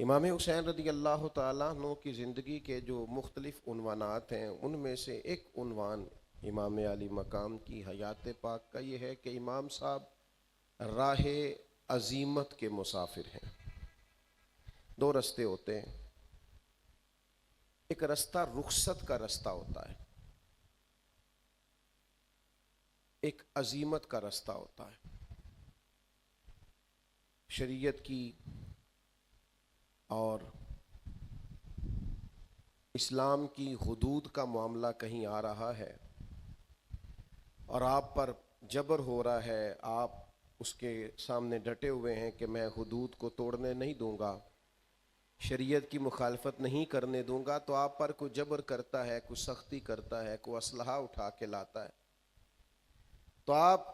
امام حسین رضی اللہ تعالیٰ عنہ کی زندگی کے جو مختلف عنوانات ہیں ان میں سے ایک عنوان امام علی مقام کی حیات پاک کا یہ ہے کہ امام صاحب راہ عزیمت کے مسافر ہیں۔ دو رستے ہوتے ہیں، ایک رستہ رخصت کا رستہ ہوتا ہے، ایک عزیمت کا رستہ ہوتا ہے۔ شریعت کی اور اسلام کی حدود کا معاملہ کہیں آ رہا ہے اور آپ پر جبر ہو رہا ہے، آپ اس کے سامنے ڈٹے ہوئے ہیں کہ میں حدود کو توڑنے نہیں دوں گا، شریعت کی مخالفت نہیں کرنے دوں گا، تو آپ پر کوئی جبر کرتا ہے، کوئی سختی کرتا ہے، کوئی اسلحہ اٹھا کے لاتا ہے، تو آپ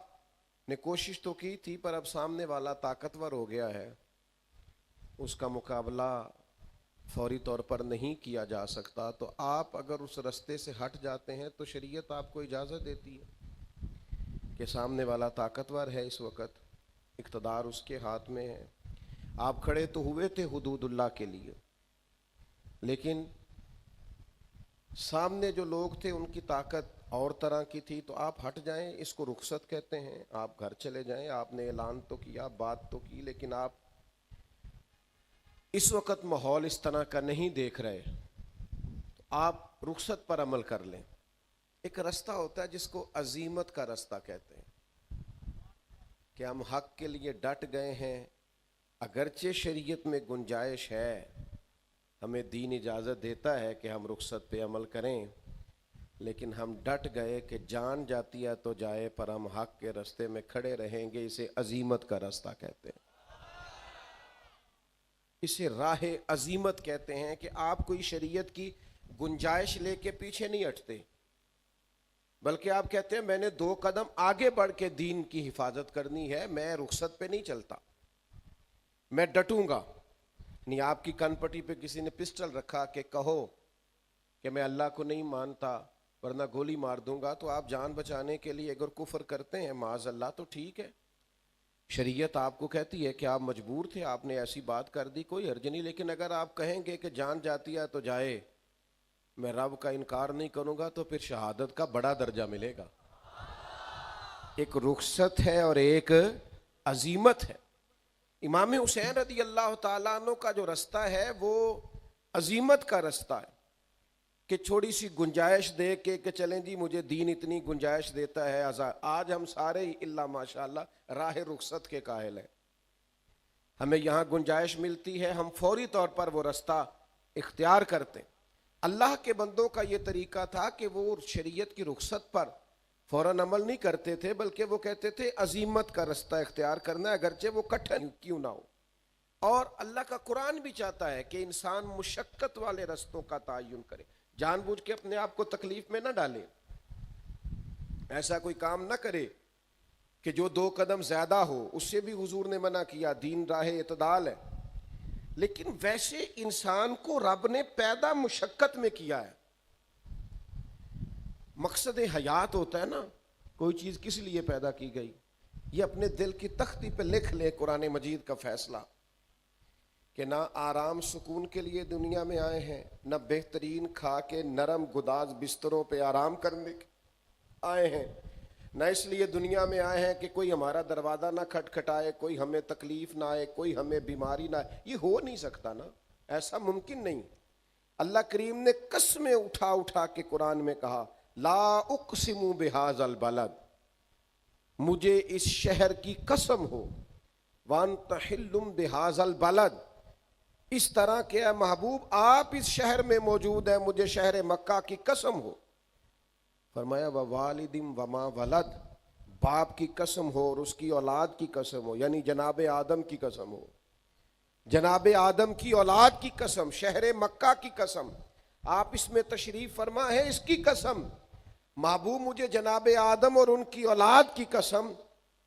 نے کوشش تو کی تھی پر اب سامنے والا طاقتور ہو گیا ہے، اس کا مقابلہ فوری طور پر نہیں کیا جا سکتا، تو آپ اگر اس رستے سے ہٹ جاتے ہیں تو شریعت آپ کو اجازت دیتی ہے کہ سامنے والا طاقتور ہے، اس وقت اقتدار اس کے ہاتھ میں ہے، آپ کھڑے تو ہوئے تھے حدود اللہ کے لیے، لیکن سامنے جو لوگ تھے ان کی طاقت اور طرح کی تھی، تو آپ ہٹ جائیں، اس کو رخصت کہتے ہیں، آپ گھر چلے جائیں، آپ نے اعلان تو کیا، بات تو کی، لیکن آپ اس وقت ماحول اس طرح کا نہیں دیکھ رہے، تو آپ رخصت پر عمل کر لیں۔ ایک رستہ ہوتا ہے جس کو عزیمت کا رستہ کہتے ہیں کہ ہم حق کے لیے ڈٹ گئے ہیں، اگرچہ شریعت میں گنجائش ہے، ہمیں دین اجازت دیتا ہے کہ ہم رخصت پہ عمل کریں، لیکن ہم ڈٹ گئے کہ جان جاتی ہے تو جائے، پر ہم حق کے رستے میں کھڑے رہیں گے، اسے عزیمت کا رستہ کہتے ہیں، اسے راہ عزیمت کہتے ہیں کہ آپ کوئی شریعت کی گنجائش لے کے پیچھے نہیں ہٹتے، بلکہ آپ کہتے ہیں میں نے 2 قدم آگے بڑھ کے دین کی حفاظت کرنی ہے، میں رخصت پہ نہیں چلتا، میں ڈٹوں گا۔ نہیں آپ کی کن پٹی پہ کسی نے پسٹل رکھا کہ کہو کہ میں اللہ کو نہیں مانتا ورنہ گولی مار دوں گا، تو آپ جان بچانے کے لیے اگر کفر کرتے ہیں معاذ اللہ تو ٹھیک ہے، شریعت آپ کو کہتی ہے کہ آپ مجبور تھے، آپ نے ایسی بات کر دی، کوئی حرج نہیں، لیکن اگر آپ کہیں گے کہ جان جاتی ہے تو جائے، میں رب کا انکار نہیں کروں گا، تو پھر شہادت کا بڑا درجہ ملے گا۔ ایک رخصت ہے اور ایک عزیمت ہے۔ امام حسین رضی اللہ تعالیٰ عنہ کا جو رستہ ہے وہ عزیمت کا رستہ ہے کہ چھوڑی سی گنجائش دے کے کہ چلیں جی مجھے دین اتنی گنجائش دیتا ہے، آج ہم سارے ہی اللہ ماشاءاللہ راہ رخصت کے قائل ہیں، ہمیں یہاں گنجائش ملتی ہے، ہم فوری طور پر وہ رستہ اختیار کرتے ہیں۔ اللہ کے بندوں کا یہ طریقہ تھا کہ وہ شریعت کی رخصت پر فوراً عمل نہیں کرتے تھے، بلکہ وہ کہتے تھے عزیمت کا رستہ اختیار کرنا ہے، اگرچہ وہ کٹھن کیوں نہ ہو۔ اور اللہ کا قرآن بھی چاہتا ہے کہ انسان مشقت والے رستوں کا تعین کرے، جان بوجھ کے اپنے آپ کو تکلیف میں نہ ڈالے، ایسا کوئی کام نہ کرے کہ جو 2 قدم زیادہ ہو، اس سے بھی حضور نے منع کیا، دین راہ اعتدال ہے، لیکن ویسے انسان کو رب نے پیدا مشقت میں کیا ہے۔ مقصد حیات ہوتا ہے نا، کوئی چیز کس لیے پیدا کی گئی، یہ اپنے دل کی تختی پہ لکھ لے قرآن مجید کا فیصلہ کہ نہ آرام سکون کے لیے دنیا میں آئے ہیں، نہ بہترین کھا کے نرم گداز بستروں پہ آرام کرنے آئے ہیں، نہ اس لیے دنیا میں آئے ہیں کہ کوئی ہمارا دروازہ نہ کھٹکھٹائے، کوئی ہمیں تکلیف نہ آئے، کوئی ہمیں بیماری نہ آئے، یہ ہو نہیں سکتا نا، ایسا ممکن نہیں۔ اللہ کریم نے قسمیں اٹھا اٹھا کے قرآن میں کہا لا اقسم بہذا البلد، مجھے اس شہر کی قسم ہو، وانت حل بہذا البلد، اس طرح کہ اے محبوب آپ اس شہر میں موجود ہیں، مجھے شہر مکہ کی قسم ہو۔ فرمایا ووالد وما ولد، باپ کی قسم ہو اور اس کی اولاد کی قسم ہو، یعنی جناب آدم کی قسم ہو، جناب آدم کی اولاد کی قسم، شہر مکہ کی قسم، آپ اس میں تشریف فرما ہے، اس کی قسم، محبوب مجھے جناب آدم اور ان کی اولاد کی قسم۔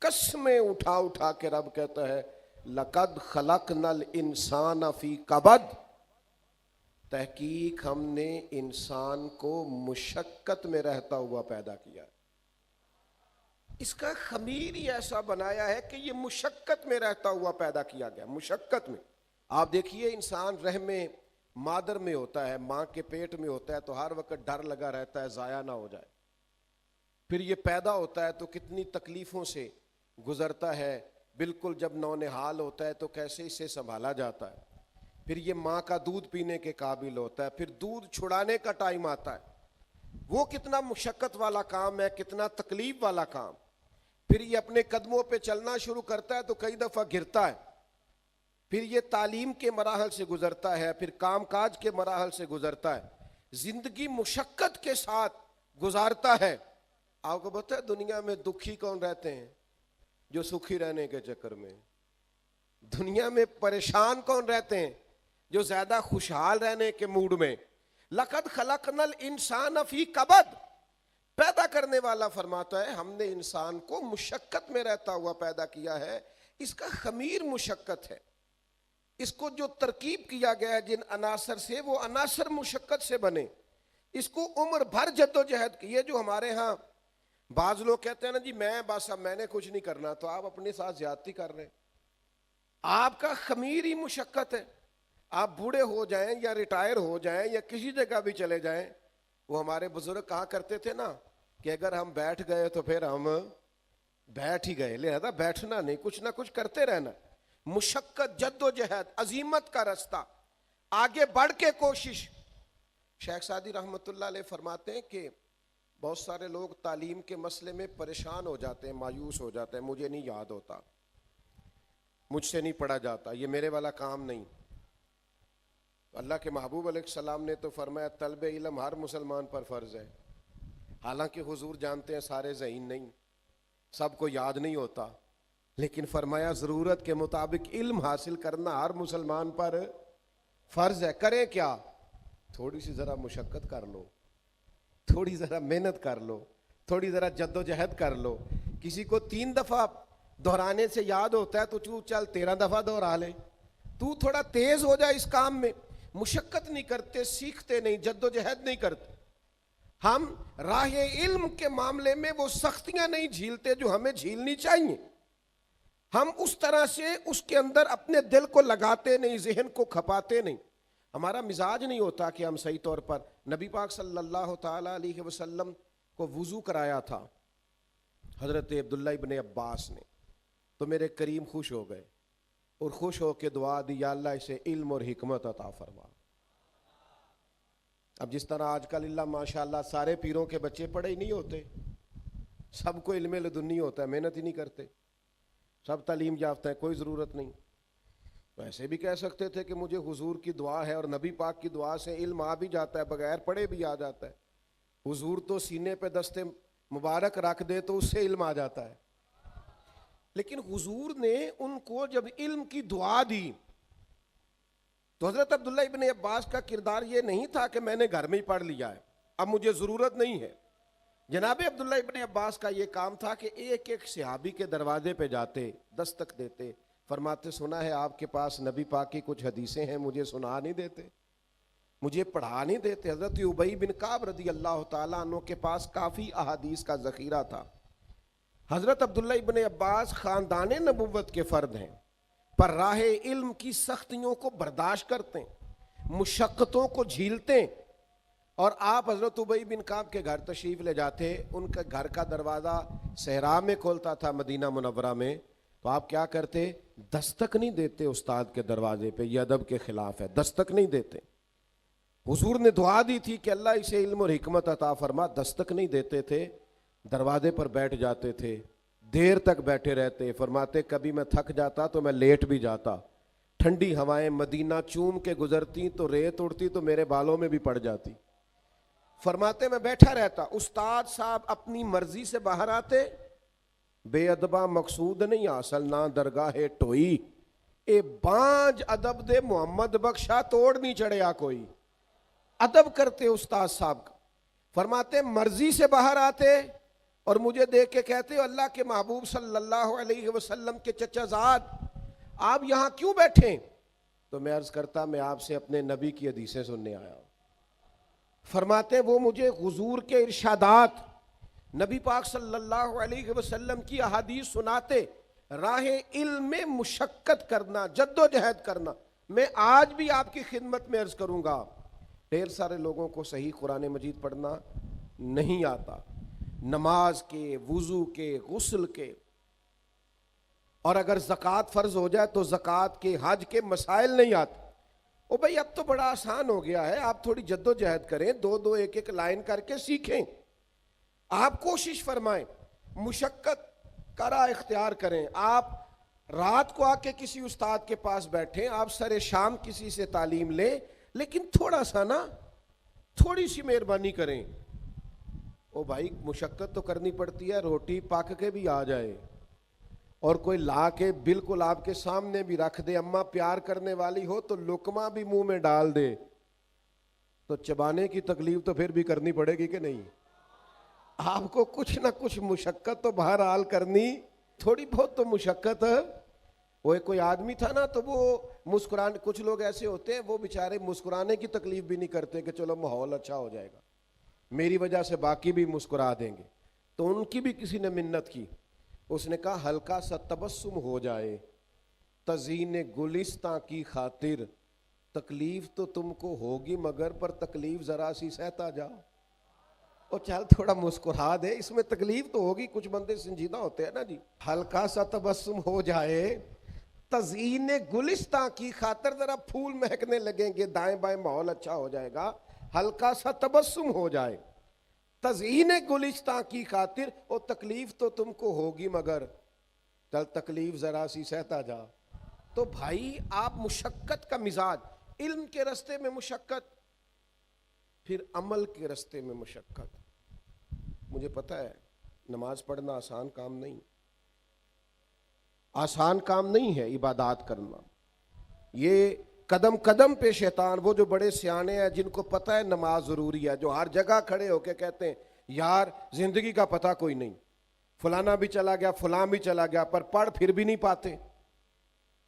قسمیں اٹھا اٹھا کے رب کہتا ہے لقد خلقنا الانسان فی کبد، تحقیق ہم نے انسان کو مشقت میں رہتا ہوا پیدا کیا، اس کا خمیر ہی ایسا بنایا ہے کہ یہ مشقت میں رہتا ہوا پیدا کیا گیا، مشقت میں۔ آپ دیکھیے انسان رحم مادر میں ہوتا ہے، ماں کے پیٹ میں ہوتا ہے تو ہر وقت ڈر لگا رہتا ہے ضائع نہ ہو جائے. پھر یہ پیدا ہوتا ہے تو کتنی تکلیفوں سے گزرتا ہے، بالکل جب نونہال ہوتا ہے تو کیسے اسے سنبھالا جاتا ہے. پھر یہ ماں کا دودھ پینے کے قابل ہوتا ہے، پھر دودھ چھڑانے کا ٹائم آتا ہے، وہ کتنا مشقت والا کام ہے، کتنا تکلیف والا کام. پھر یہ اپنے قدموں پہ چلنا شروع کرتا ہے تو کئی دفعہ گرتا ہے. پھر یہ تعلیم کے مراحل سے گزرتا ہے، پھر کام کاج کے مراحل سے گزرتا ہے، زندگی مشقت کے ساتھ گزارتا ہے. آپ کو پتہ ہے دنیا میں دکھی کون رہتے ہیں؟ جو سکھی رہنے کے چکر میں. دنیا میں پریشان کون رہتے ہیں؟ جو زیادہ خوشحال رہنے کے موڈ میں. لقد خلقنا الانسان فی کبد، پیدا کرنے والا فرماتا ہے ہم نے انسان کو مشقت میں رہتا ہوا پیدا کیا ہے. اس کا خمیر مشقت ہے، اس کو جو ترکیب کیا گیا ہے جن عناصر سے وہ عناصر مشقت سے بنے. اس کو عمر بھر جد و جہد کی. یہ جو ہمارے ہاں بعض لوگ کہتے ہیں نا جی میں نے کچھ نہیں کرنا، تو آپ اپنے ساتھ زیادتی کر رہے ہیں. آپ کا خمیر ہی مشقت ہے. آپ بوڑھے ہو جائیں یا ریٹائر ہو جائیں یا کسی جگہ بھی چلے جائیں، وہ ہمارے بزرگ کہا کرتے تھے نا کہ اگر ہم بیٹھ گئے تو پھر ہم بیٹھ ہی گئے، لہذا بیٹھنا نہیں، کچھ نہ کچھ کرتے رہنا. مشقت، جد و جہد، عزیمت کا رستہ، آگے بڑھ کے کوشش. شیخ سعدی رحمۃ اللہ علیہ فرماتے ہیں کہ بہت سارے لوگ تعلیم کے مسئلے میں پریشان ہو جاتے ہیں، مایوس ہو جاتے ہیں، مجھے نہیں یاد ہوتا، مجھ سے نہیں پڑھا جاتا، یہ میرے والا کام نہیں. اللہ کے محبوب علیہ السلام نے تو فرمایا طلب علم ہر مسلمان پر فرض ہے. حالانکہ حضور جانتے ہیں سارے ذہین نہیں، سب کو یاد نہیں ہوتا، لیکن فرمایا ضرورت کے مطابق علم حاصل کرنا ہر مسلمان پر فرض ہے. کریں کیا؟ تھوڑی سی ذرا مشقت کر لو، تھوڑی ذرا محنت کر لو، تھوڑی ذرا جد و جہد کر لو. کسی کو 3 دفعہ دہرانے سے یاد ہوتا ہے تو چل 13 دفعہ دہرا لے. تو تھوڑا تیز ہو جائے اس کام میں. مشقت نہیں کرتے، سیکھتے نہیں، جد و جہد نہیں کرتے. ہم راہ علم کے معاملے میں وہ سختیاں نہیں جھیلتے جو ہمیں جھیلنی چاہیے. ہم اس طرح سے اس کے اندر اپنے دل کو لگاتے نہیں، ذہن کو کھپاتے نہیں. ہمارا مزاج نہیں ہوتا کہ ہم صحیح طور پر. نبی پاک صلی اللہ تعالی علیہ وسلم کو وضو کرایا تھا حضرت عبداللہ ابن عباس نے، تو میرے کریم خوش ہو گئے اور خوش ہو کے دعا دی یا اللہ اسے علم اور حکمت عطا فرما. اب جس طرح آج کل اللہ ماشاءاللہ سارے پیروں کے بچے پڑھے ہی نہیں ہوتے، سب کو علم لدنی ہوتا ہے، محنت ہی نہیں کرتے، سب تعلیم یافتہ ہے، کوئی ضرورت نہیں. تو ایسے بھی کہہ سکتے تھے کہ مجھے حضور کی دعا ہے اور نبی پاک کی دعا سے علم آ بھی جاتا ہے، بغیر پڑھے بھی آ جاتا ہے. حضور تو سینے پہ دست مبارک رکھ دے تو اس سے علم آ جاتا ہے. لیکن حضور نے ان کو جب علم کی دعا دی تو حضرت عبداللہ ابن عباس کا کردار یہ نہیں تھا کہ میں نے گھر میں ہی پڑھ لیا ہے، اب مجھے ضرورت نہیں ہے. جناب عبداللہ ابن عباس کا یہ کام تھا کہ ایک ایک صحابی کے دروازے پہ جاتے، دستک دیتے، فرماتے سنا ہے آپ کے پاس نبی پاک کی کچھ حدیثیں ہیں، مجھے سنا نہیں دیتے، مجھے پڑھا نہیں دیتے. حضرت ابی بن کعب رضی اللہ تعالیٰ عنہ کے پاس کافی احادیث کا ذخیرہ تھا. حضرت عبداللہ ابن عباس خاندان نبوت کے فرد ہیں، پر راہ علم کی سختیوں کو برداشت کرتے ہیں، مشقتوں کو جھیلتے ہیں. اور آپ حضرت ابی بن کعب کے گھر تشریف لے جاتے، ان کا گھر کا دروازہ صحرا میں کھولتا تھا مدینہ منورہ میں، تو آپ کیا کرتے؟ دستک نہیں دیتے استاد کے دروازے پہ، یہ ادب کے خلاف ہے، دستک نہیں دیتے. حضور نے دعا دی تھی کہ اللہ اسے علم اور حکمت عطا فرما، دستک نہیں دیتے تھے، دروازے پر بیٹھ جاتے تھے، دیر تک بیٹھے رہتے. فرماتے کبھی میں تھک جاتا تو میں لیٹ بھی جاتا، ٹھنڈی ہوائیں مدینہ چوم کے گزرتی تو ریت اڑتی تو میرے بالوں میں بھی پڑ جاتی. فرماتے میں بیٹھا رہتا. استاد صاحب اپنی مرضی سے باہر آتے، بے ادبا مقصود نہیں حاصل نہ درگاہ ٹوئی، اے بانج ادب دے محمد بخشا توڑ نہیں چڑھیا کوئی. ادب کرتے استاد صاحب کا. فرماتے مرضی سے باہر آتے اور مجھے دیکھ کے کہتے اللہ کے محبوب صلی اللہ علیہ وسلم کے چچا زاد آپ یہاں کیوں بیٹھے؟ تو میں عرض کرتا میں آپ سے اپنے نبی کی حدیثیں سننے آیا ہوں. فرماتے وہ مجھے حضور کے ارشادات، نبی پاک صلی اللہ علیہ وسلم کی احادیث سناتے. راہ علم میں مشقت کرنا، جد و جہد کرنا. میں آج بھی آپ کی خدمت میں عرض کروں گا، ڈھیر سارے لوگوں کو صحیح قرآن مجید پڑھنا نہیں آتا، نماز کے، وضو کے، غسل کے، اور اگر زکوٰۃ فرض ہو جائے تو زکوٰۃ کے، حج کے مسائل نہیں آتے۔ او بھائی اب تو بڑا آسان ہو گیا ہے، آپ تھوڑی جد و جہد کریں، دو دو ایک ایک لائن کر کے سیکھیں، آپ کوشش فرمائیں، مشقت کا راہ اختیار کریں۔ آپ رات کو آ کے کسی استاد کے پاس بیٹھیں، آپ سر شام کسی سے تعلیم لیں، لیکن تھوڑا سا نا، تھوڑی سی مہربانی کریں۔ او بھائی مشقت تو کرنی پڑتی ہے، روٹی پک کے بھی آ جائے اور کوئی لا کے بالکل آپ کے سامنے بھی رکھ دے، اماں پیار کرنے والی ہو تو لقمہ بھی منہ میں ڈال دے، تو چبانے کی تکلیف تو پھر بھی کرنی پڑے گی کہ نہیں؟ آپ کو کچھ نہ کچھ مشقت تو بہرحال کرنی، تھوڑی بہت تو مشقت ہے۔ وہ کوئی آدمی تھا نا، تو وہ مسکرانے، کچھ لوگ ایسے ہوتے ہیں وہ بیچارے مسکرانے کی تکلیف بھی نہیں کرتے کہ چلو ماحول اچھا ہو جائے گا، میری وجہ سے باقی بھی مسکرا دیں گے، تو ان کی بھی کسی نے منت کی، اس نے کہا ہلکا سا تبسم ہو جائے تزئین گلستاں کی خاطر، تکلیف تو تم کو ہوگی مگر پر تکلیف ذرا سی سہتا جاؤ، اور چل تھوڑا مسکرا دے، اس میں تکلیف تو ہوگی، کچھ بندے سنجیدہ ہوتے ہیں نا جی، ہلکا سا تبسم ہو جائے تزئین گلستاں کی خاطر، ذرا پھول مہکنے لگیں گے، دائیں بائیں ماحول اچھا ہو جائے گا، ہلکا سا تبسم ہو جائے تزئین گلستاں کی خاطر، اور تکلیف تو تم کو ہوگی مگر چل تکلیف ذرا سی سہتا جا۔ تو بھائی آپ مشقت کا مزاج، علم کے رستے میں مشقت، پھر عمل کے رستے میں مشقت۔ مجھے پتہ ہے نماز پڑھنا آسان کام نہیں، آسان کام نہیں ہے عبادات کرنا، یہ قدم قدم پہ شیطان، وہ جو بڑے سیانے ہیں جن کو پتہ ہے نماز ضروری ہے، جو ہر جگہ کھڑے ہو کے کہتے ہیں یار زندگی کا پتہ کوئی نہیں، فلانا بھی چلا گیا، فلاں بھی چلا گیا، پر پڑھ پھر بھی نہیں پاتے۔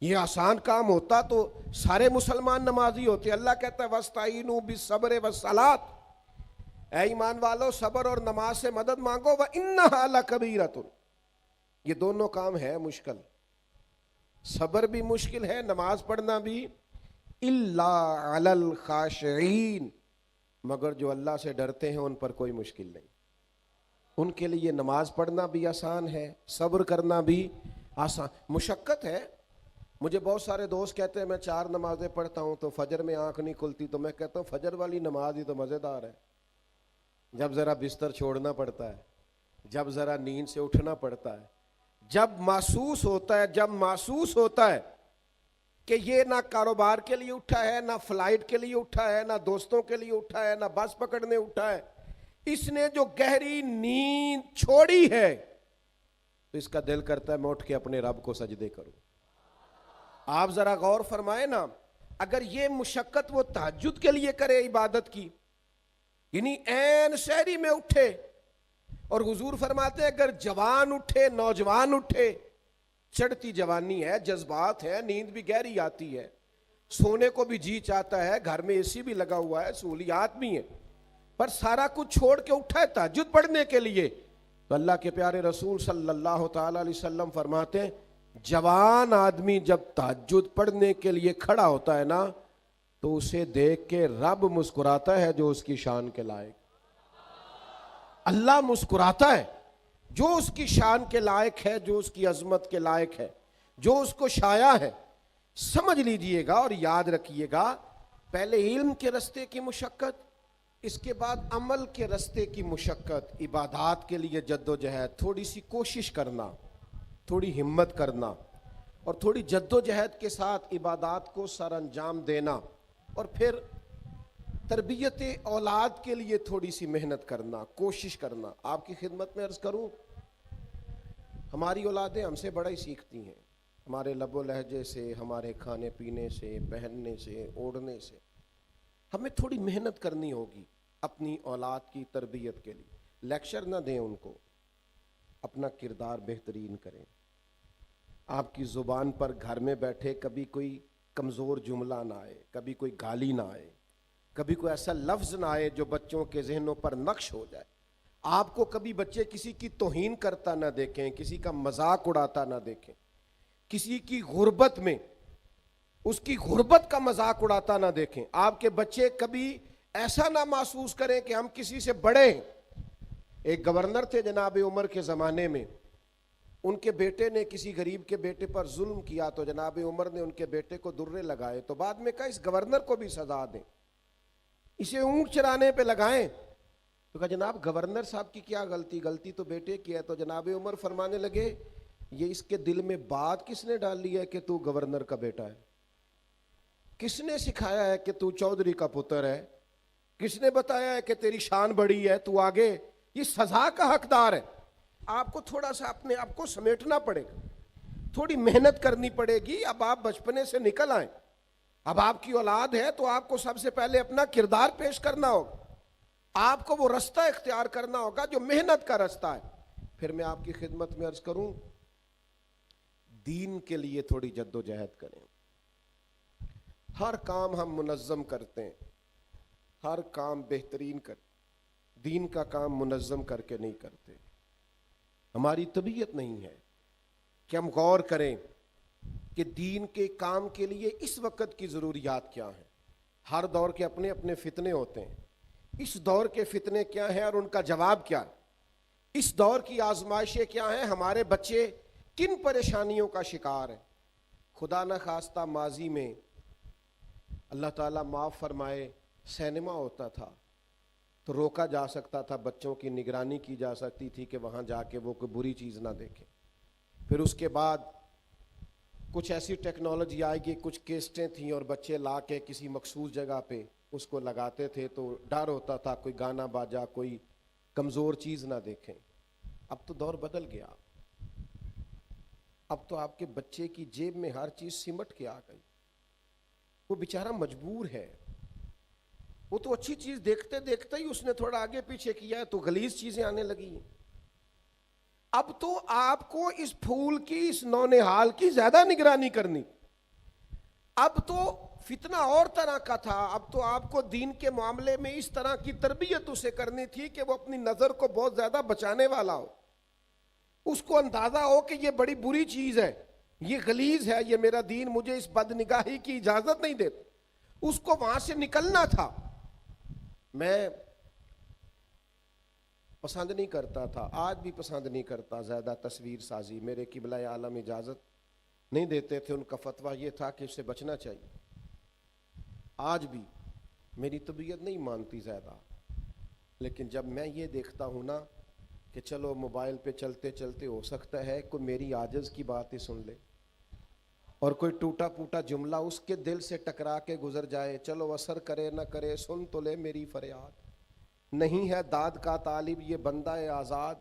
یہ آسان کام ہوتا تو سارے مسلمان نمازی ہوتے۔ اللہ کہتا ہے وَاسْتَعِینُوا بِالصَّبْرِ وَالصَّلَاةِ، اے ایمان والو صبر اور نماز سے مدد مانگو، وَإِنَّهَا لَكَبِیرَةٌ، یہ دونوں کام ہے مشکل، صبر بھی مشکل ہے، نماز پڑھنا بھی، إِلَّا عَلَى الْخَاشِعِينَ، مگر جو اللہ سے ڈرتے ہیں ان پر کوئی مشکل نہیں، ان کے لیے نماز پڑھنا بھی آسان ہے، صبر کرنا بھی آسان، مشقت ہے۔ مجھے بہت سارے دوست کہتے ہیں میں 4 نمازیں پڑھتا ہوں تو فجر میں آنکھ نہیں کھلتی، تو میں کہتا ہوں فجر والی نماز ہی تو مزیدار ہے، جب ذرا بستر چھوڑنا پڑتا ہے، جب ذرا نیند سے اٹھنا پڑتا ہے، جب محسوس ہوتا ہے کہ یہ نہ کاروبار کے لیے اٹھا ہے، نہ فلائٹ کے لیے اٹھا ہے، نہ دوستوں کے لیے اٹھا ہے، نہ بس پکڑنے اٹھا ہے، اس نے جو گہری نیند چھوڑی ہے تو اس کا دل کرتا ہے میں اٹھ کے اپنے رب کو سجدے کروں۔ آپ ذرا غور فرمائیں نا، اگر یہ مشقت وہ تہجد کے لیے کرے عبادت کی، یعنی عین سحری میں اٹھے، اور حضور فرماتے ہیں اگر جوان اٹھے، نوجوان اٹھے، چڑھتی جوانی ہے، جذبات ہیں، نیند بھی گہری آتی ہے، سونے کو بھی جی چاہتا ہے، گھر میں اے سی بھی لگا ہوا ہے، سہولیات بھی ہیں، پر سارا کچھ چھوڑ کے اٹھا ہے تہجد پڑھنے کے لیے، تو اللہ کے پیارے رسول صلی اللہ تعالی علیہ وسلم فرماتے ہیں جوان آدمی جب تہجد پڑھنے کے لیے کھڑا ہوتا ہے نا تو اسے دیکھ کے رب مسکراتا ہے جو اس کی شان کے لائق، اللہ مسکراتا ہے جو اس کی شان کے لائق ہے، جو اس کی عظمت کے لائق ہے، جو اس کو شایع ہے۔ سمجھ لیجئے گا اور یاد رکھیے گا، پہلے علم کے رستے کی مشقت، اس کے بعد عمل کے رستے کی مشقت، عبادات کے لیے جد و جہد، تھوڑی سی کوشش کرنا، تھوڑی ہمت کرنا، اور تھوڑی جد و جہد کے ساتھ عبادات کو سر انجام دینا، اور پھر تربیت اولاد کے لیے تھوڑی سی محنت کرنا، کوشش کرنا۔ آپ کی خدمت میں عرض کروں، ہماری اولادیں ہم سے بڑا ہی سیکھتی ہیں، ہمارے لب و لہجے سے، ہمارے کھانے پینے سے، پہننے سے، اوڑھنے سے۔ ہمیں تھوڑی محنت کرنی ہوگی اپنی اولاد کی تربیت کے لیے، لیکچر نہ دیں ان کو، اپنا کردار بہترین کریں۔ آپ کی زبان پر گھر میں بیٹھے کبھی کوئی کمزور جملہ نہ آئے، کبھی کوئی گالی نہ آئے، کبھی کوئی ایسا لفظ نہ آئے جو بچوں کے ذہنوں پر نقش ہو جائے۔ آپ کو کبھی بچے کسی کی توہین کرتا نہ دیکھیں، کسی کا مذاق اڑاتا نہ دیکھیں، کسی کی غربت میں اس کی غربت کا مذاق اڑاتا نہ دیکھیں. آپ کے بچے کبھی ایسا نہ محسوس کریں کہ ہم کسی سے بڑے ہیں. ایک گورنر تھے جناب عمر کے زمانے میں, ان کے بیٹے نے کسی غریب کے بیٹے پر ظلم کیا تو جناب عمر نے ان کے بیٹے کو درے لگائے, تو بعد میں کہا اس گورنر کو بھی سزا دیں, اسے اونٹ چرانے پہ لگائیں. تو کہا جناب گورنر صاحب کی کیا غلطی, غلطی تو بیٹے کی ہے. تو جناب عمر فرمانے لگے یہ اس کے دل میں بات کس نے ڈال لی ہے کہ تو گورنر کا بیٹا ہے؟ کس نے سکھایا ہے کہ تو چودھری کا پتر ہے؟ کس نے بتایا ہے کہ تیری شان بڑی ہے, تو آگے یہ سزا کا حقدار ہے. آپ کو تھوڑا سا اپنے آپ کو سمیٹنا پڑے گا, تھوڑی محنت کرنی پڑے گی. اب آپ بچپنے سے نکل آئیں, اب آپ کی اولاد ہے تو آپ کو سب سے پہلے اپنا کردار پیش کرنا ہوگا, آپ کو وہ رستہ اختیار کرنا ہوگا جو محنت کا رستہ ہے. پھر میں آپ کی خدمت میں عرض کروں, دین کے لیے تھوڑی جد و جہد کریں. ہر کام ہم منظم کرتے ہیں, ہر کام بہترین کرتے, دین کا کام منظم کر کے نہیں کرتے. ہماری طبیعت نہیں ہے کہ ہم غور کریں کہ دین کے کام کے لیے اس وقت کی ضروریات کیا ہیں. ہر دور کے اپنے اپنے فتنے ہوتے ہیں. اس دور کے فتنے کیا ہیں اور ان کا جواب کیا ہے؟ اس دور کی آزمائشیں کیا ہیں؟ ہمارے بچے کن پریشانیوں کا شکار ہیں؟ خدا نہ خواستہ ماضی میں اللہ تعالیٰ معاف فرمائے سینما ہوتا تھا تو روکا جا سکتا تھا, بچوں کی نگرانی کی جا سکتی تھی کہ وہاں جا کے وہ کوئی بری چیز نہ دیکھیں. پھر اس کے بعد کچھ ایسی ٹیکنالوجی آئے گی, کچھ کیسٹیں تھیں اور بچے لا کے کسی مخصوص جگہ پہ اس کو لگاتے تھے تو ڈر ہوتا تھا کوئی گانا باجا کوئی کمزور چیز نہ دیکھیں. اب تو دور بدل گیا, اب تو آپ کے بچے کی جیب میں ہر چیز سمٹ کے آ گئی. وہ بیچارہ مجبور ہے, وہ تو اچھی چیز دیکھتے دیکھتے ہی اس نے تھوڑا آگے پیچھے کیا ہے تو غلیظ چیزیں آنے لگی ہیں. اب تو آپ کو اس پھول کی, اس نونہال کی زیادہ نگرانی کرنی. اب تو فتنہ اور طرح کا تھا, اب تو آپ کو دین کے معاملے میں اس طرح کی تربیت اسے کرنی تھی کہ وہ اپنی نظر کو بہت زیادہ بچانے والا ہو. اس کو اندازہ ہو کہ یہ بڑی بری چیز ہے, یہ غلیظ ہے, یہ میرا دین مجھے اس بد نگاہی کی اجازت نہیں دیتا. اس کو وہاں سے نکلنا تھا. میں پسند نہیں کرتا تھا, آج بھی پسند نہیں کرتا زیادہ تصویر سازی. میرے قبلہ عالم اجازت نہیں دیتے تھے, ان کا فتویٰ یہ تھا کہ اس سے بچنا چاہیے. آج بھی میری طبیعت نہیں مانتی زیادہ, لیکن جب میں یہ دیکھتا ہوں نا کہ چلو موبائل پہ چلتے چلتے ہو سکتا ہے کوئی میری عاجز کی بات ہی سن لے اور کوئی ٹوٹا پوٹا جملہ اس کے دل سے ٹکرا کے گزر جائے, چلو اثر کرے نہ کرے, سن تو لے میری فریاد. نہیں ہے داد کا طالب یہ بندہ آزاد.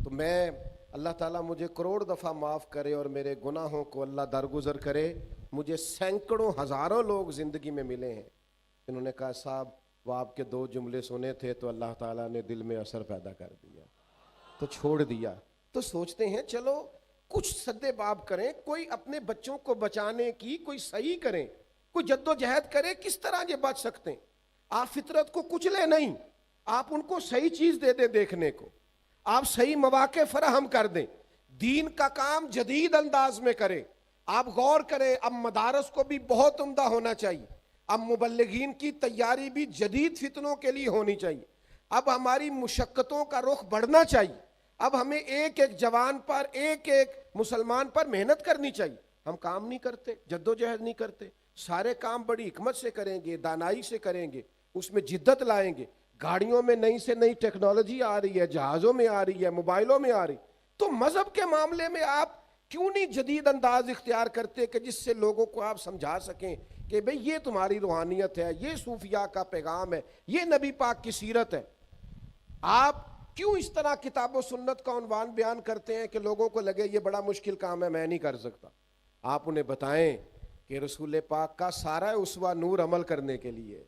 تو میں اللہ تعالیٰ مجھے کروڑ دفعہ معاف کرے اور میرے گناہوں کو اللہ درگزر کرے. مجھے سینکڑوں ہزاروں لوگ زندگی میں ملے ہیں انہوں نے کہا صاحب وہ آپ کے 2 جملے سنے تھے تو اللہ تعالیٰ نے دل میں اثر پیدا کر دیا تو چھوڑ دیا. تو سوچتے ہیں چلو کچھ سدے باب کریں, کوئی اپنے بچوں کو بچانے کی کوئی صحیح کریں, کوئی جد و جہد کریں, کس طرح یہ بچ سکتے ہیں. آپ فطرت کو کچلے نہیں, آپ ان کو صحیح چیز دے دیں دیکھنے کو, آپ صحیح مواقع فراہم کر دیں, دین کا کام جدید انداز میں کریں. آپ غور کریں, اب مدارس کو بھی بہت عمدہ ہونا چاہیے, اب مبلغین کی تیاری بھی جدید فتنوں کے لیے ہونی چاہیے. اب ہماری مشقتوں کا رخ بڑھنا چاہیے, اب ہمیں ایک ایک جوان پر, ایک ایک مسلمان پر محنت کرنی چاہیے. ہم کام نہیں کرتے, جد و جہد نہیں کرتے, سارے کام بڑی حکمت سے کریں گے, دانائی سے کریں گے, اس میں جدت لائیں گے. گاڑیوں میں نئی سے نئی ٹیکنالوجی آ رہی ہے, جہازوں میں آ رہی ہے, موبائلوں میں آ رہی. تو مذہب کے معاملے میں آپ کیوں نہیں جدید انداز اختیار کرتے کہ جس سے لوگوں کو آپ سمجھا سکیں کہ بھئی یہ تمہاری روحانیت ہے, یہ صوفیاء کا پیغام ہے, یہ نبی پاک کی سیرت ہے. آپ کیوں اس طرح کتاب و سنت کا عنوان بیان کرتے ہیں کہ لوگوں کو لگے یہ بڑا مشکل کام ہے, میں نہیں کر سکتا. آپ انہیں بتائیں کہ رسول پاک کا سارا اسوہ نور عمل کرنے کے لیے.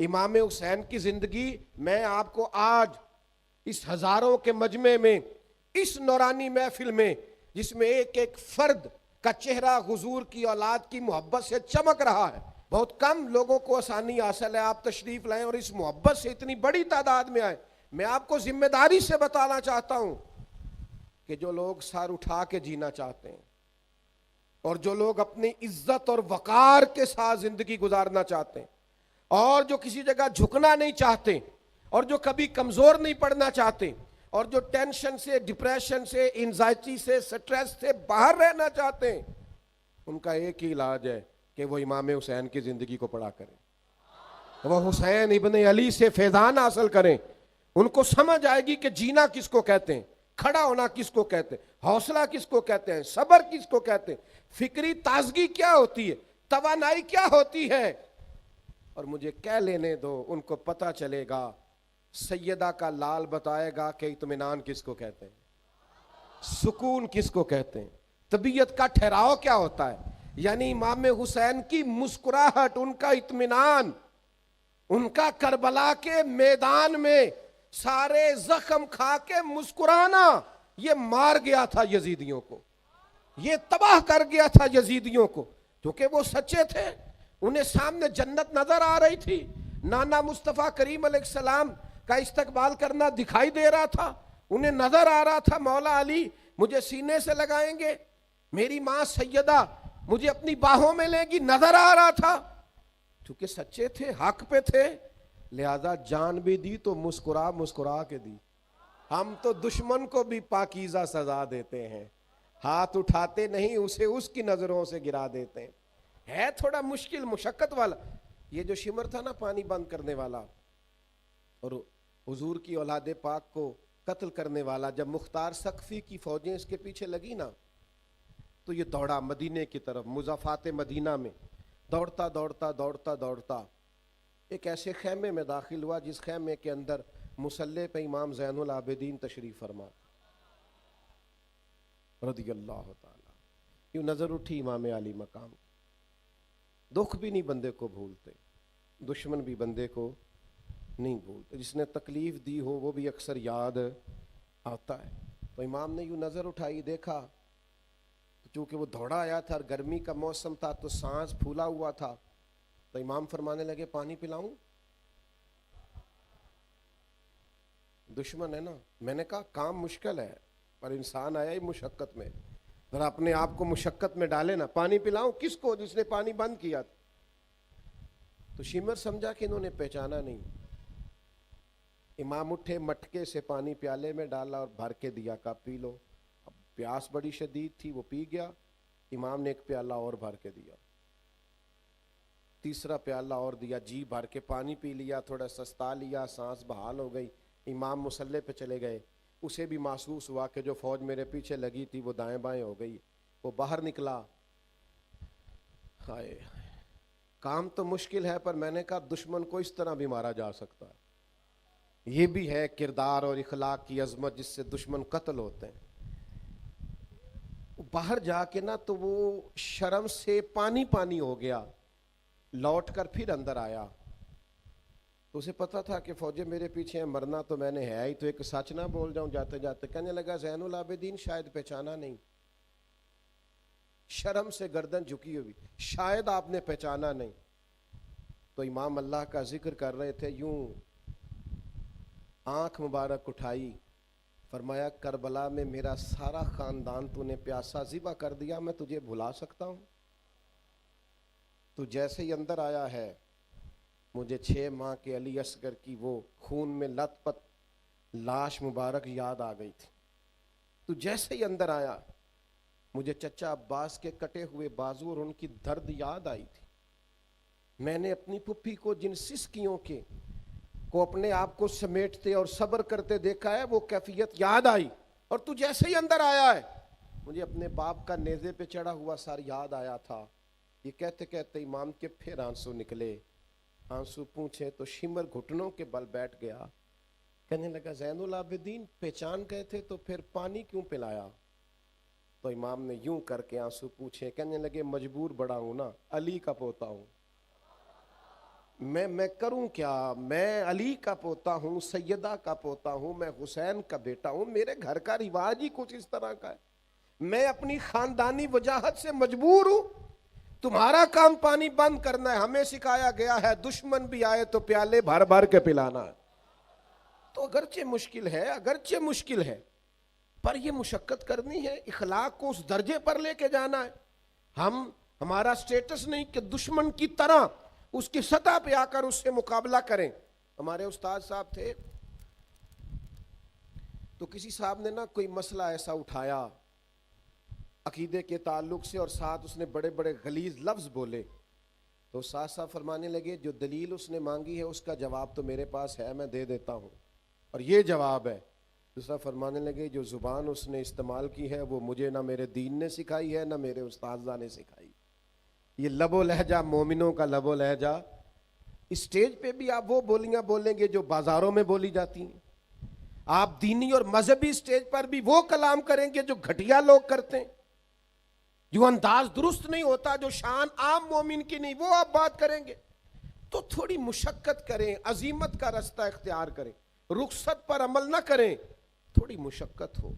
امام حسین کی زندگی میں آپ کو آج اس ہزاروں کے مجمع میں, اس نورانی محفل میں جس میں ایک ایک فرد کا چہرہ حضور کی اولاد کی محبت سے چمک رہا ہے, بہت کم لوگوں کو آسانی حاصل ہے. آپ تشریف لائیں اور اس محبت سے اتنی بڑی تعداد میں آئیں. میں آپ کو ذمہ داری سے بتانا چاہتا ہوں کہ جو لوگ سر اٹھا کے جینا چاہتے ہیں, اور جو لوگ اپنی عزت اور وقار کے ساتھ زندگی گزارنا چاہتے ہیں اور جو کسی جگہ جھکنا نہیں چاہتے اور جو کبھی کمزور نہیں پڑنا چاہتے اور جو ٹینشن سے، ڈپریشن سے، انزائٹی سے، سٹریس سے باہر رہنا چاہتے ہیں، ان کا ایک ہی علاج ہے کہ وہ امام حسین کی زندگی کو پڑھا کریں، وہ حسین ابن علی سے فیضان حاصل کریں. ان کو سمجھ آئے گی کہ جینا کس کو کہتے ہیں، کھڑا ہونا کس کو کہتے ہیں، حوصلہ کس کو کہتے ہیں، صبر کس کو کہتے ہیں، فکری تازگی کیا ہوتی ہے، توانائی کیا ہوتی ہے. اور مجھے کہہ لینے دو، ان کو پتہ چلے گا. سیدہ کا لال بتائے گا کہ اطمینان کس کو کہتے ہیں، سکون کس کو کہتے ہیں، طبیعت کا ٹھہراؤ کیا ہوتا ہے. یعنی امام حسین کی مسکراہٹ، ان کا اطمینان، ان کا کربلا کے میدان میں سارے زخم کھا کے مسکرانا، یہ مار گیا تھا یزیدیوں کو، یہ تباہ کر گیا تھا یزیدیوں کو. کیونکہ وہ سچے تھے، انہیں سامنے جنت نظر آ رہی تھی، نانا مصطفیٰ کریم علیہ السلام کا استقبال کرنا دکھائی دے رہا تھا، انہیں نظر آ رہا تھا مولا علی مجھے سینے سے لگائیں گے، میری ماں سیدہ مجھے اپنی باہوں میں لے گی، نظر آ رہا تھا. چونکہ سچے تھے، حق پہ تھے، لہذا جان بھی دی تو مسکرا مسکرا کے دی. ہم تو دشمن کو بھی پاکیزہ سزا دیتے ہیں، ہاتھ اٹھاتے نہیں، اسے اس کی نظروں سے گرا دیتے ہیں. ہے تھوڑا مشکل، مشقت والا. یہ جو شمر تھا نا پانی بند کرنے والا اور حضور کی اولاد پاک کو قتل کرنے والا، جب مختار سقفی کی فوجیں اس کے پیچھے لگی نا تو یہ دوڑا مدینے کی طرف، مضافات مدینہ میں دوڑتا دوڑتا دوڑتا دوڑتا ایک ایسے خیمے میں داخل ہوا جس خیمے کے اندر مصلی پہ امام زین العابدین تشریف فرما رضی اللہ تعالی. یوں نظر اٹھی امام علی مقام. دکھ بھی نہیں بندے کو بھولتے، دشمن بھی بندے کو نہیں بھولتے، جس نے تکلیف دی ہو وہ بھی اکثر یاد آتا ہے. تو امام نے یوں نظر اٹھائی، دیکھا، چونکہ وہ دوڑا آیا تھا اور گرمی کا موسم تھا تو سانس پھولا ہوا تھا، تو امام فرمانے لگے پانی پلاؤں؟ دشمن ہے نا. میں نے کہا کام مشکل ہے پر انسان آیا ہی مشقت میں، ذرا اپنے آپ کو مشقت میں ڈالے نا. پانی پلاؤں کس کو؟ جس نے پانی بند کیا. تو شمر سمجھا کہ انہوں نے پہچانا نہیں. امام اٹھے، مٹکے سے پانی پیالے میں ڈالا اور بھر کے دیا، کہا پی لو. اب پیاس بڑی شدید تھی، وہ پی گیا. امام نے ایک پیالہ اور بھر کے دیا، تیسرا پیالہ اور دیا، جی بھر کے پانی پی لیا، تھوڑا سستا لیا، سانس بحال ہو گئی. امام مصلی پہ چلے گئے. اسے بھی محسوس ہوا کہ جو فوج میرے پیچھے لگی تھی وہ دائیں بائیں ہو گئی. وہ باہر نکلا. ہائے کام تو مشکل ہے پر میں نے کہا دشمن کو اس طرح بھی مارا جا سکتا ہے. یہ بھی ہے کردار اور اخلاق کی عظمت جس سے دشمن قتل ہوتے ہیں. باہر جا کے نا تو وہ شرم سے پانی پانی ہو گیا، لوٹ کر پھر اندر آیا. تو اسے پتا تھا کہ فوجیں میرے پیچھے ہیں، مرنا تو میں نے ہے ہی، تو ایک سچ نہ بول جاؤں جاتے جاتے. کہنے لگا زین العابدین شاید پہچانا نہیں، شرم سے گردن جھکی ہوئی، شاید آپ نے پہچانا نہیں. تو امام اللہ کا ذکر کر رہے تھے، یوں آنکھ مبارک اٹھائی، فرمایا کربلا میں میرا سارا خاندان تو نے پیاسا ذبح کر دیا، میں تجھے بھلا سکتا ہوں؟ تو جیسے ہی اندر آیا ہے مجھے 6 ماہ کے علی اصغر کی وہ خون میں لت پت لاش مبارک یاد آ گئی تھی. تو جیسے ہی اندر آیا مجھے چچا عباس کے کٹے ہوئے بازو اور ان کی درد یاد آئی تھی. میں نے اپنی پھپھی کو جن سسکیوں کے کو اپنے آپ کو سمیٹتے اور صبر کرتے دیکھا ہے وہ کیفیت یاد آئی. اور تو جیسے ہی اندر آیا ہے مجھے اپنے باپ کا نیزے پہ چڑھا ہوا سر یاد آیا تھا. یہ کہتے کہتے امام کے پھر آنسو نکلے. آنسو پوچھے تو شمر گھٹنوں کے بل بیٹھ گیا. کہنے لگا زین العابدین پہچان گئے تھے تو پھر پانی کیوں پلایا؟ تو امام نے یوں کر کے آنسو پوچھے. کہنے لگے مجبور بڑا ہوں نا، علی کا پوتا ہوں، میں کروں کیا؟ میں علی کا پوتا ہوں، سیدہ کا پوتا ہوں، میں حسین کا بیٹا ہوں، میرے گھر کا رواج ہی کچھ اس طرح کا ہے، میں اپنی خاندانی وجاہت سے مجبور ہوں. تمہارا کام پانی بند کرنا ہے. ہمیں سکھایا گیا ہے دشمن بھی آئے تو پیالے بھر بھر کے پلانا ہے. تو اگرچہ مشکل ہے پر یہ مشقت کرنی ہے، اخلاق کو اس درجے پر لے کے جانا ہے. ہمارا سٹیٹس نہیں کہ دشمن کی طرح اس کی سطح پہ آ کر اس سے مقابلہ کریں. ہمارے استاد صاحب تھے تو کسی صاحب نے نا کوئی مسئلہ ایسا اٹھایا عقیدے کے تعلق سے اور ساتھ اس نے بڑے بڑے غلیظ لفظ بولے, تو استاد صاحب فرمانے لگے جو دلیل اس نے مانگی ہے اس کا جواب تو میرے پاس ہے, میں دے دیتا ہوں, اور یہ جواب ہے. دوسرا فرمانے لگے جو زبان اس نے استعمال کی ہے وہ مجھے نہ میرے دین نے سکھائی ہے نہ میرے استاذہ نے سکھائی. یہ لب و لہجہ مومنوں کا لب و لہجہ. اسٹیج پہ بھی آپ وہ بولیاں بولیں گے جو بازاروں میں بولی جاتی ہیں, آپ دینی اور مذہبی اسٹیج پر بھی وہ کلام کریں گے جو گھٹیا لوگ کرتے ہیں, جو انداز درست نہیں ہوتا, جو شان عام مومن کی نہیں, وہ آپ بات کریں گے. تو تھوڑی مشقت کریں, عزیمت کا رستہ اختیار کریں, رخصت پر عمل نہ کریں, تھوڑی مشقت ہو.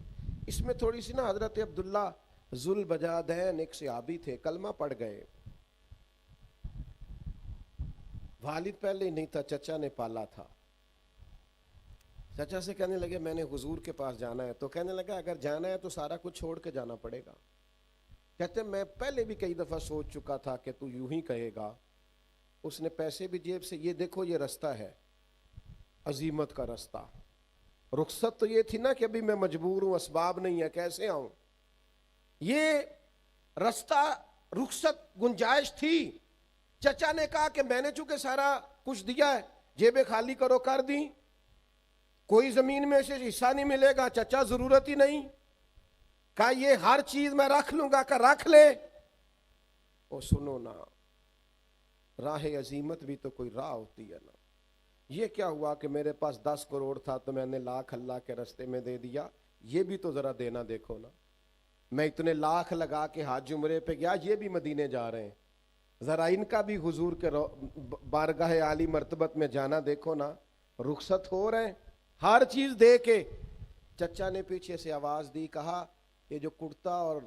اس میں تھوڑی سی نا حضرت عبداللہ ذوالبجادین ایک صحابی تھے, کلمہ پڑھ گئے, والد پہلے ہی نہیں تھا, چچا نے پالا تھا. چچا سے کہنے لگے میں نے حضور کے پاس جانا ہے, تو کہنے لگا اگر جانا ہے تو سارا کچھ چھوڑ کے جانا پڑے گا. کہتے میں پہلے بھی کئی دفعہ سوچ چکا تھا کہ تو یوں ہی کہے گا. اس نے پیسے بھی جیب سے, یہ دیکھو یہ رستہ ہے عزیمت کا رستہ. رخصت تو یہ تھی نا کہ ابھی میں مجبور ہوں, اسباب نہیں ہے, کیسے آؤں. یہ رستہ رخصت گنجائش تھی. چچا نے کہا کہ میں نے چونکہ سارا کچھ دیا ہے, جیبیں خالی کرو, کر دی, کوئی زمین میں سے حصہ نہیں ملے گا. چچا ضرورت ہی نہیں, کہا یہ ہر چیز میں رکھ لوں گا, کہ رکھ لے. او سنو نا, راہ عزیمت بھی تو کوئی راہ ہوتی ہے نا. یہ کیا ہوا کہ میرے پاس 10 کروڑ تھا تو میں نے لاکھ اللہ کے رستے میں دے دیا, یہ بھی تو ذرا دینا دیکھو نا. میں اتنے لاکھ لگا کے حج عمرے پہ گیا, یہ بھی مدینے جا رہے ہیں, ذرا ان کا بھی حضور کے بارگاہ عالی مرتبت میں جانا دیکھو نا. رخصت ہو رہے ہیں ہر چیز دے کے. چچا نے پیچھے سے آواز دی, کہا یہ جو کرتا اور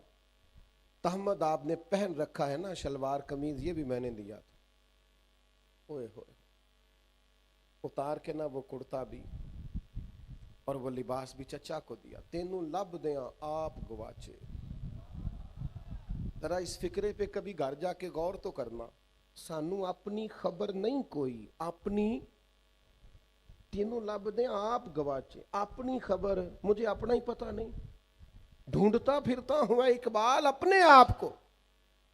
تہمد آپ نے پہن رکھا ہے نا, شلوار قمیض, یہ بھی میں نے دیا تھا. اوئے ہوئے, اتار کے نا وہ کرتا بھی اور وہ لباس بھی چچا کو دیا. تینوں لب دیاں آپ گواچے. ذرا اس فکرے پہ کبھی گھر جا کے غور تو کرنا, سانو اپنی خبر نہیں کوئی, اپنی تینوں لب دیں آپ گواچے. اپنی خبر, مجھے اپنا ہی پتہ نہیں, ڈھونڈتا پھرتا ہوا اقبال اپنے آپ کو.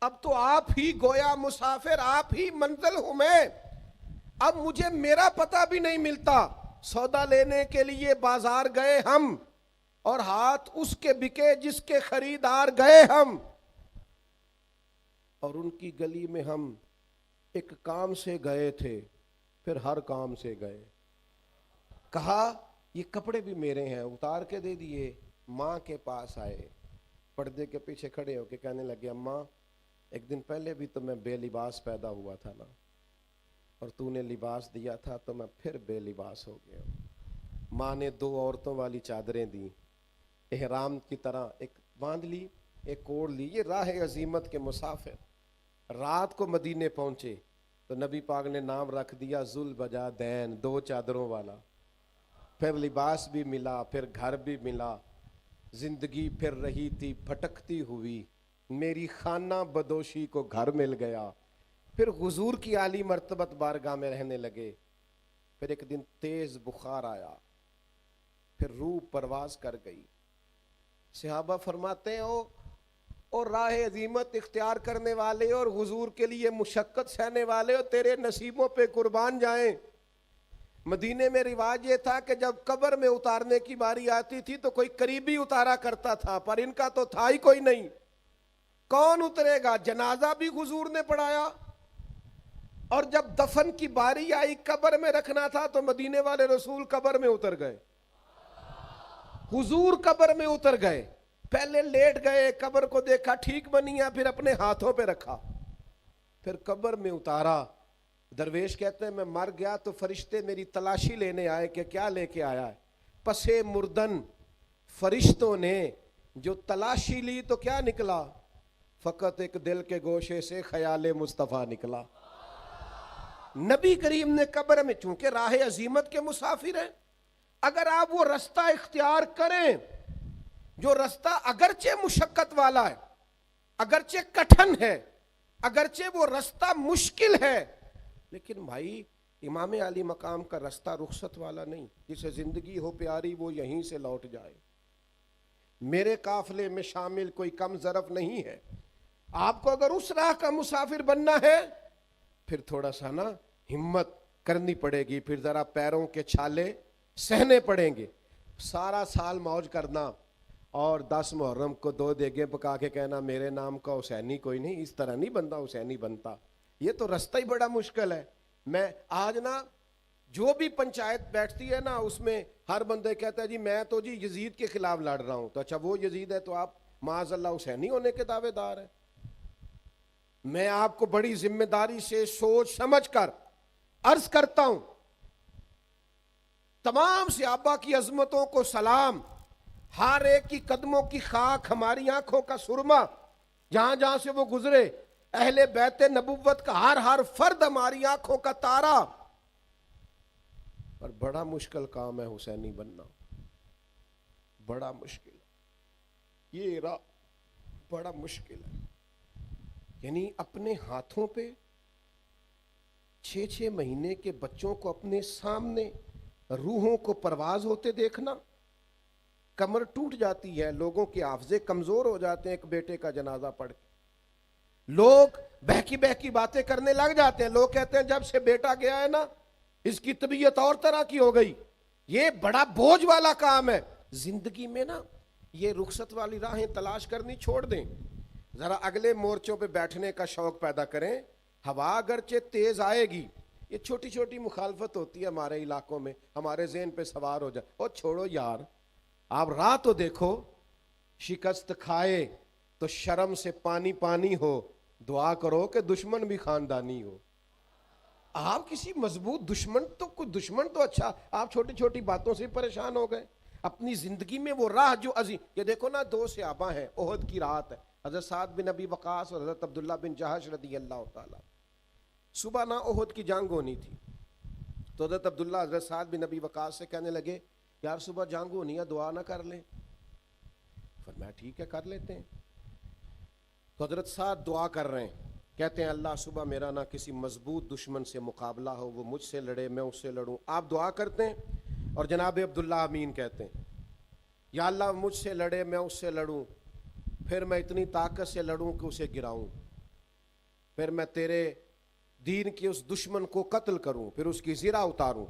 اب تو آپ ہی گویا مسافر, آپ ہی منزل ہوں میں. اب مجھے میرا پتہ بھی نہیں ملتا. سودا لینے کے لیے بازار گئے ہم, اور ہاتھ اس کے بکے جس کے خریدار گئے ہم, اور ان کی گلی میں ہم ایک کام سے گئے تھے, پھر ہر کام سے گئے. کہا یہ کپڑے بھی میرے ہیں, اتار کے دے دیے. ماں کے پاس آئے, پردے کے پیچھے کھڑے ہو کے کہنے لگے اماں ایک دن پہلے بھی تو میں بے لباس پیدا ہوا تھا نا, اور تو نے لباس دیا تھا تو میں پھر بے لباس ہو گیا. ماں نے 2 عورتوں والی چادریں دی, احرام کی طرح ایک باندھ لی, ایک اوڑھ لی. یہ راہ عزیمت کے مسافر. رات کو مدینے پہنچے تو نبی پاک نے نام رکھ دیا ذوالبجادین, 2 چادروں والا. پھر لباس بھی ملا, پھر گھر بھی ملا. زندگی پھر رہی تھی بھٹکتی ہوئی, میری خانہ بدوشی کو گھر مل گیا. پھر حضور کی عالی مرتبت بارگاہ میں رہنے لگے. پھر ایک دن تیز بخار آیا, پھر روح پرواز کر گئی. صحابہ فرماتے ہیں اور راہ عظیمت اختیار کرنے والے اور حضور کے لیے مشقت سہنے والے, اور تیرے نصیبوں پہ قربان جائیں. مدینے میں رواج یہ تھا کہ جب قبر میں اتارنے کی باری آتی تھی تو کوئی قریبی اتارا کرتا تھا, پر ان کا تو تھا ہی کوئی نہیں. کون اترے گا؟ جنازہ بھی حضور نے پڑھایا, اور جب دفن کی باری آئی قبر میں رکھنا تھا تو مدینے والے رسول قبر میں اتر گئے. حضور قبر میں اتر گئے, پہلے لیٹ گئے, قبر کو دیکھا ٹھیک بنی ہے, پھر اپنے ہاتھوں پہ رکھا, پھر قبر میں اتارا. درویش کہتے ہیں میں مر گیا تو فرشتے میری تلاشی لینے آئے کہ کیا لے کے آیا ہے. پسے مردن فرشتوں نے جو تلاشی لی تو کیا نکلا؟ فقط ایک دل کے گوشے سے خیال مصطفیٰ نکلا. نبی کریم نے قبر میں, چونکہ راہ عزیمت کے مسافر ہیں, اگر آپ وہ رستہ اختیار کریں جو رستہ اگرچہ مشقت والا ہے, اگرچہ کٹھن ہے، اگرچہ وہ رستہ مشکل ہے، لیکن بھائی امام علی مقام کا رستہ رخصت والا نہیں، جسے زندگی ہو پیاری وہ یہیں سے لوٹ جائے۔ میرے قافلے میں شامل کوئی کم ظرف نہیں ہے۔ آپ کو اگر اس راہ کا مسافر بننا ہے پھر تھوڑا سا نا ہمت کرنی پڑے گی، پھر ذرا پیروں کے چھالے سہنے پڑیں گے۔ سارا سال موج کرنا اور 10 محرم کو 2 دیگیں پکا کے کہنا میرے نام کا حسینی کوئی نہیں، اس طرح نہیں بندہ حسینی بنتا، یہ تو رستہ ہی بڑا مشکل ہے۔ میں آج نا جو بھی پنچایت بیٹھتی ہے نا اس میں ہر بندے کہتا ہے جی میں تو جی یزید کے خلاف لڑ رہا ہوں، تو اچھا وہ یزید ہے تو آپ معاذ اللہ حسینی ہونے کے دعوے دار ہیں۔ میں آپ کو بڑی ذمہ داری سے سوچ سمجھ کر عرض کرتا ہوں، تمام صحابہ کی عظمتوں کو سلام، ہر ایک کی قدموں کی خاک ہماری آنکھوں کا سرما، جہاں جہاں سے وہ گزرے، اہل بیت نبوت کا ہر فرد ہماری آنکھوں کا تارا، اور بڑا مشکل کام ہے حسینی بننا، بڑا مشکل ہے، یہ بڑا مشکل ہے۔ یعنی اپنے ہاتھوں پہ 6 مہینے کے بچوں کو اپنے سامنے روحوں کو پرواز ہوتے دیکھنا، کمر ٹوٹ جاتی ہے، لوگوں کے حافظے کمزور ہو جاتے ہیں ایک بیٹے کا جنازہ پڑھ کے، لوگ بہکی باتیں کرنے لگ جاتے ہیں، لوگ کہتے ہیں جب سے بیٹا گیا ہے نا اس کی طبیعت اور طرح کی ہو گئی۔ یہ بڑا بوجھ والا کام ہے زندگی میں نا، یہ رخصت والی راہیں تلاش کرنی چھوڑ دیں، ذرا اگلے مورچوں پہ بیٹھنے کا شوق پیدا کریں۔ ہوا اگرچہ تیز آئے گی، یہ چھوٹی چھوٹی مخالفت ہوتی ہے ہمارے علاقوں میں، ہمارے ذہن پہ سوار ہو جائے، اور چھوڑو یار، آپ راہ تو دیکھو، شکست کھائے تو شرم سے پانی پانی ہو، دعا کرو کہ دشمن بھی خاندانی ہو۔ آپ کسی مضبوط دشمن تو کوئی دشمن تو اچھا، آپ چھوٹی چھوٹی باتوں سے پریشان ہو گئے۔ اپنی زندگی میں وہ راہ جو عظیم، یہ دیکھو نا 2 صحابہ ہیں، احد کی رات ہے، حضرت سعد بن ابی وقاص اور حضرت عبداللہ بن جہش رضی اللہ تعالیٰ۔ صبح نہ احد کی جنگ ہونی تھی، تو حضرت عبداللہ حضرت سعد بن ابی وقاص سے کہنے لگے یار صبح جنگ ہونی ہے، دعا نہ کر لیں؟ فرمایا ٹھیک ہے کر لیتے ہیں۔ تو حضرت سعد دعا کر رہے ہیں، کہتے ہیں اللہ صبح میرا نہ کسی مضبوط دشمن سے مقابلہ ہو، وہ مجھ سے لڑے میں اس سے لڑوں۔ آپ دعا کرتے ہیں اور جناب عبداللہ امین کہتے ہیں یا اللہ مجھ سے لڑے میں اس سے لڑوں، پھر میں اتنی طاقت سے لڑوں کہ اسے گراؤں، پھر میں تیرے دین کے اس دشمن کو قتل کروں، پھر اس کی زرہ اتاروں،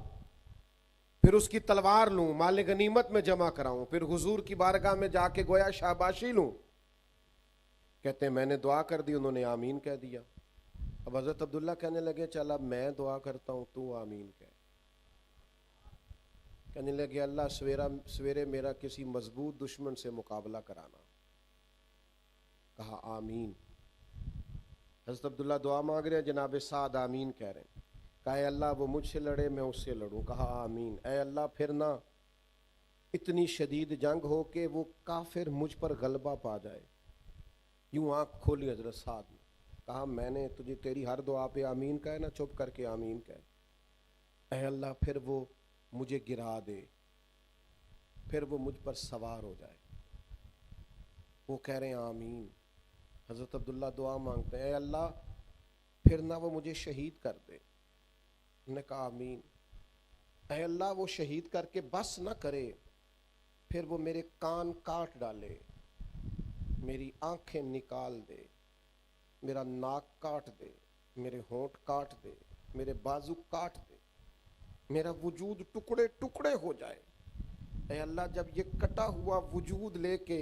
پھر اس کی تلوار لوں، مال غنیمت میں جمع کراؤں، پھر حضور کی بارگاہ میں جا کے گویا شاباشی لوں۔ کہتے ہیں میں نے دعا کر دی، انہوں نے آمین کہہ دیا۔ اب حضرت عبداللہ کہنے لگے چل اب میں دعا کرتا ہوں تو آمین کہہ۔ کہنے لگے اللہ سویرے میرا کسی مضبوط دشمن سے مقابلہ کرانا۔ کہا آمین۔ حضرت عبداللہ دعا مانگ رہے ہیں، جناب سعد آمین کہہ رہے ہیں۔ کہا اے اللہ وہ مجھ سے لڑے میں اس سے لڑوں۔ کہا آمین۔ اے اللہ پھر نہ اتنی شدید جنگ ہو کہ وہ کافر مجھ پر غلبہ پا جائے۔ یوں آنکھ کھولی حضرت سعد نے، کہا میں نے تجھے تیری ہر دعا پہ آمین کہا نا، چپ کر کے آمین کہہ۔ اے اللہ پھر وہ مجھے گرا دے، پھر وہ مجھ پر سوار ہو جائے۔ وہ کہہ رہے ہیں آمین۔ حضرت عبداللہ دعا مانگتے ہیں اے اللہ پھر نہ وہ مجھے شہید کر دے۔ انہوں نے کہا آمین۔ اے اللہ وہ شہید کر کے بس نہ کرے، پھر وہ میرے کان کاٹ ڈالے، میری آنکھیں نکال دے، میرا ناک کاٹ دے، میرے ہونٹ کاٹ دے، میرے بازو کاٹ دے، میرا وجود ٹکڑے ٹکڑے ہو جائے۔ اے اللہ جب یہ کٹا ہوا وجود لے کے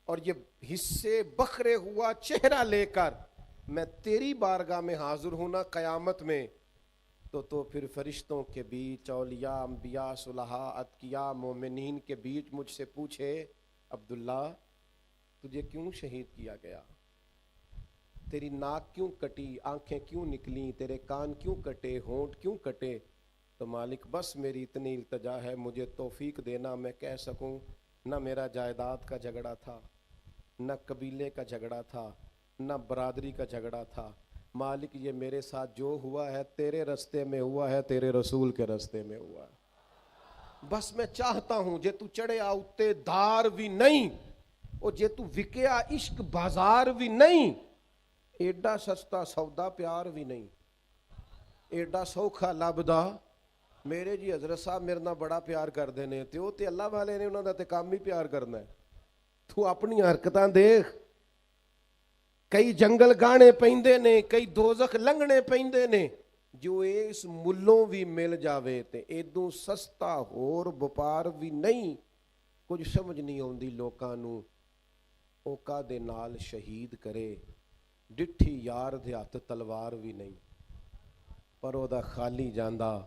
اور یہ حصے بکھرے ہوا چہرہ لے کر میں تیری بارگاہ میں حاضر ہوں نا قیامت میں، تو پھر فرشتوں کے بیچ، اولیاء، انبیاء، صلحاء، اتقیاء، مومنین کے بیچ مجھ سے پوچھے عبداللہ تجھے کیوں شہید کیا گیا؟ تیری ناک کیوں کٹی، آنکھیں کیوں نکلیں، تیرے کان کیوں کٹے، ہونٹ کیوں کٹے؟ تو مالک بس میری اتنی التجا ہے، مجھے توفیق دینا میں کہہ سکوں نہ میرا جائیداد کا جھگڑا تھا، نہ قبیلے کا جھگڑا تھا، نہ برادری کا جھگڑا تھا۔ مالک یہ میرے ساتھ جو ہوا ہے تیرے رستے میں ہوا ہے، تیرے رسول کے رستے میں ہوا ہے۔ بس میں چاہتا ہوں جے تو چڑھے آؤتے دار بھی نہیں، ਉਹ ਜੇ ਤੂੰ ਵਿਕਿਆ ਇਸ਼ਕ ਬਾਜ਼ਾਰ ਵੀ ਨਹੀਂ, ਐਡਾ ਸਸਤਾ ਸੌਦਾ ਪਿਆਰ ਵੀ ਨਹੀਂ, ਐਡਾ ਸੌਖਾ ਲੱਭਦਾ। ਮੇਰੇ ਜੀ ਹਜ਼ਰਤ ਸਾਹਿਬ ਮੇਰੇ ਨਾਲ ਬੜਾ ਪਿਆਰ ਕਰਦੇ ਨੇ, ਤੇ ਉਹ ਤੇ ਅੱਲਾਹ ਵਾਲੇ ਨੇ, ਉਹਨਾਂ ਦਾ ਤੇ ਕੰਮ ਹੀ ਪਿਆਰ ਕਰਨਾ ਹੈ। ਤੂੰ ਆਪਣੀਆਂ ਹਰਕਤਾਂ ਦੇਖ, ਕਈ ਜੰਗਲ ਗਾਣੇ ਪੈਂਦੇ ਨੇ, ਕਈ ਦੋਜ਼ਖ ਲੰਘਣੇ ਪੈਂਦੇ ਨੇ, ਜੋ ਇਸ ਮੁੱਲੋਂ ਵੀ ਮਿਲ ਜਾਵੇ ਤੇ ਇਦੋਂ ਸਸਤਾ ਹੋਰ ਵਪਾਰ ਵੀ ਨਹੀਂ। ਕੁਝ ਸਮਝ ਨਹੀਂ ਆਉਂਦੀ ਲੋਕਾਂ ਨੂੰ, ਉਹ ਕਾਹਦੇ ਨਾਲ ਸ਼ਹੀਦ ਕਰੇ, ਡਿੱਠੀ ਯਾਰ ਦੇ ਹੱਥ ਤਲਵਾਰ ਵੀ ਨਹੀਂ, ਪਰ ਉਹਦਾ ਖਾਲੀ ਜਾਂਦਾ